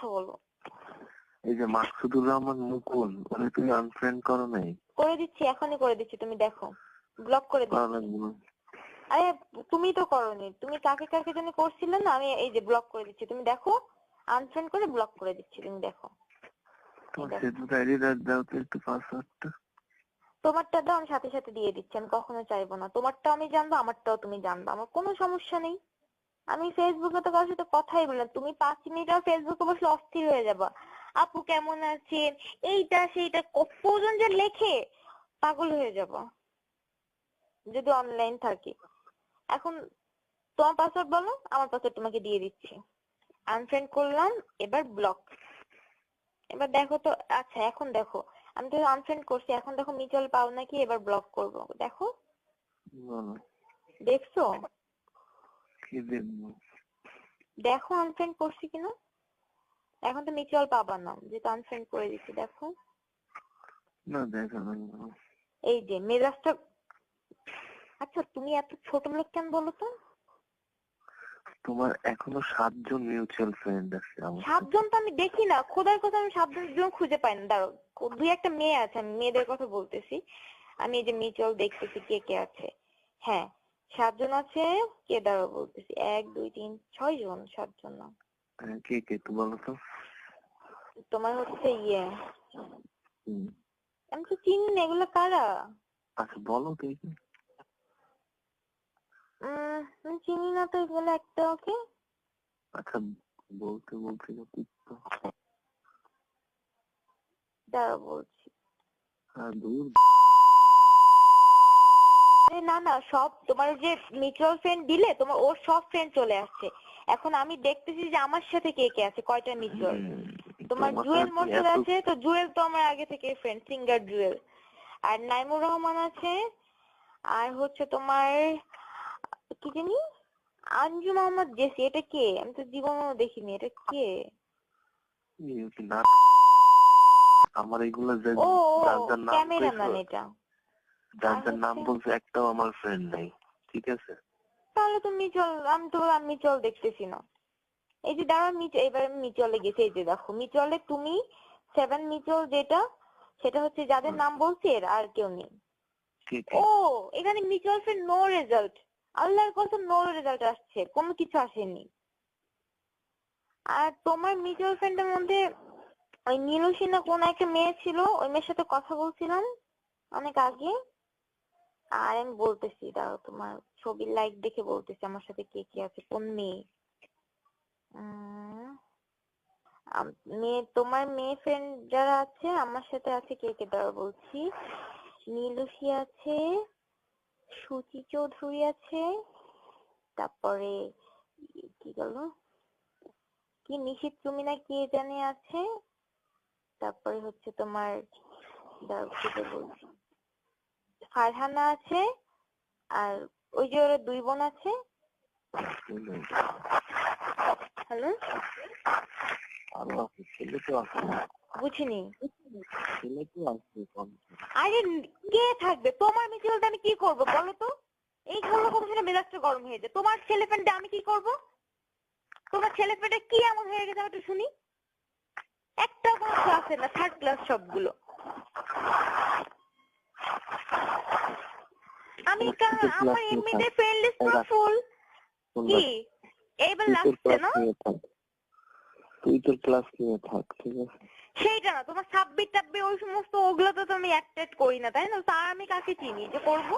কথা বলো। এই যে মাকসুদুর রহমান মুকুল, ওরে তুমি আনফ্রেন্ড করো নাই? করে দিচ্ছি, এখনই করে দিচ্ছি, তুমি দেখো। ব্লক করে করা দিচ্ছি। লাগবে না। আরে তুমি তো করোনি, তুমি কাকে কাকে জানি করছিলে না, আমি এই যে ব্লক করে দিচ্ছি, তুমি দেখো। আনফ্রেন্ড করে ব্লক করে দিচ্ছি, তুমি দেখো। তোমার ফেসবুক আইডি দাও তো একটু, পাসওয়ার্ডটা। তোমারটা দাও, আমি সাথে সাথে দিয়ে দিচ্ছি। আমি কখনো চাইবো না তোমারটাও আমি জানবো, আমারটাও তুমি জানবো, আমার কোনো সমস্যা নেই। আমি ফেসবুকে তো কারোর সাথে কথাই বলি না। তুমি 5 মিনিট আর ফেসবুকে বসলে অস্থির হয়ে যাবা। আপু কেমন আছেন, এইটা সেইটা কতজন যে লেখে, পাগল হয়ে যাবো যদি অনলাইন থাকি। এখন তোমার পাসওয়ার্ড বলো, আমার পাসওয়ার্ড তোমাকে দিয়ে দিচ্ছি। আনফ্রেন্ড করলাম, এবার ব্লক। এবার দেখো তো, আচ্ছা এখন দেখো, আমি তো আনফ্রেন্ড করছি, এখন দেখো মিউচুয়াল পাও নাকি, এবার ব্লক করব, দেখো। বলো দেখছো? কি দেখবো? দেখো আনফ্রেন্ড করছি কিনা। এখন তো মিউচুয়াল পাবা না, যেটা আনফ্রেন্ড করে দিচ্ছি, দেখো। না দেখা লাগবে না। এই যে মেজাজটা। আচ্ছা তুমি এত ছোট লোক কেন বলো তো? তোমার এখনো 7 জন মিউচুয়াল ফ্রেন্ড আছে আমার 7 জন তো আমি দেখি না, খোদার কথা, আমি 7 জন খুঁজে পাই না। দাঁড়াও, দুই একটা মেয়ে আছে, আমি মেয়েদের কথা বলতেছি। আমি এই যে মিউচুয়াল দেখতেছি কে কে আছে। হ্যাঁ, 7 জন আছে। কে, দাঁড়াও বলতেছি, 1 2 3 6 জন, 7 জন না। কে কে তো বলো তো। তোমার হচ্ছে ইয়ে, হুম, আমি তো চিনি না এগুলো কারা। আচ্ছা বলো কে কে। আমি চিনি না তো এগুলো একটা। ওকে, আচ্ছা বলতে বলতে তো। দাঁড়াও বলছি। দূর। আরে না না, সব তোমার যে মিউচুয়াল ফ্রেন্ড দিলে, তোমার ওর সব ফ্রেন্ড চলে আসছে। এখন আমি দেখতেছি যে আমার সাথে কে কে আছে, কয়টা মিউচুয়াল। তোমার জুয়েল মোর্শেদ আছে, তো জুয়েল তো আমার আগে থেকে ফ্রেন্ড, সিঙ্গার জুয়েল। আর নাইমুর রহমান আছে। আর হচ্ছে তোমার কি জানি, আঞ্জু মোহাম্মদ জেসি, এটা কে? আমি তো জীবনেও দেখিনি, এটা কে? আমার এগুলো ও যার যার নাম ক্যামেরাম্যান কইছো, এটা। যার আর যার নাম হচ্ছে, বলছে একটাও আমার ফ্রেন্ড নাই, ঠিক আছে? তাহলে তো মিউচুয়াল, আমি তো বললাম মিউচুয়াল দেখতেছি না। এই যে দাঁড়া, এবার আমি মিউচুয়ালে গেছি, এই যে দেখো মিউচুয়ালে তুমি 7 মিউচুয়াল যেটা, সেটা হচ্ছে যাদের নাম বলছি এর আর কেউ নেই। কে কে? ও, এখানে মিউচুয়াল ফ্রেন্ড নো রেজাল্ট। আল্লাহর কসম, নো রেজাল্ট আসছে, কোনো কিছু আসেনি। আর তোমার মিউচুয়াল ফ্রেন্ডের মধ্যে ওই নীলুসী না কোন একটা মেয়ে ছিল, ওই মেয়ের সাথে কথা বলছিলাম অনেক আগে। আর আমি বলতেছি, দাঁড়াও তোমার ছবির লাইক দেখে বলতেছি আমার সাথে কে কে আছে, কোন মেয়ে। মেয়ে, তোমার মেয়ে ফ্রেন্ড যারা আছে আমার সাথে আছে কে কে, দাঁড়াও বলছি। নীলুসী আছে, সুচি চৌধুরী আছে, তারপরে কি গেল, কি নিশিত তুমি না কে জানি আছে, তারপরে হচ্ছে তোমার, দাঁড়াও কি যে বলছি, ফারহানা আছে। আর ওই যে ওরা 2 বোন আছে। হ্যালো, আরো আছে, ছেলে তো আছে। বুঝিনি। ছেলে তো আছে কম। আরে কে থাকবে তোমার মিউচুয়ালটা, আমি কি করবো বলো তো? এইগুলো কথা শুনে মেজাজটা গরম হয়ে যায়। তোমার ছেলে ফ্রেন্ডে আমি কি করব? তোমার ছেলে ফ্রেন্ডে কি এমন হয়ে গেছে, আমি একটু শুনি। একটা কোনো ক্লাসে না, 3rd ক্লাস সবগুলো। আমি আমার এমনিতে ফ্রেন্ড লিস্ট পুরো ফুল। কি এইবার লাস্টে না, তুই তোর ক্লাস নিয়ে থাক, ঠিক আছে? সেইটা না, তোমার সাবমিট টাবমিট ওই সমস্ত, ওগুলো তো আমি অ্যাটেন্ড করি না, তাই না? তা আমি কাকে চিনি যে করবো?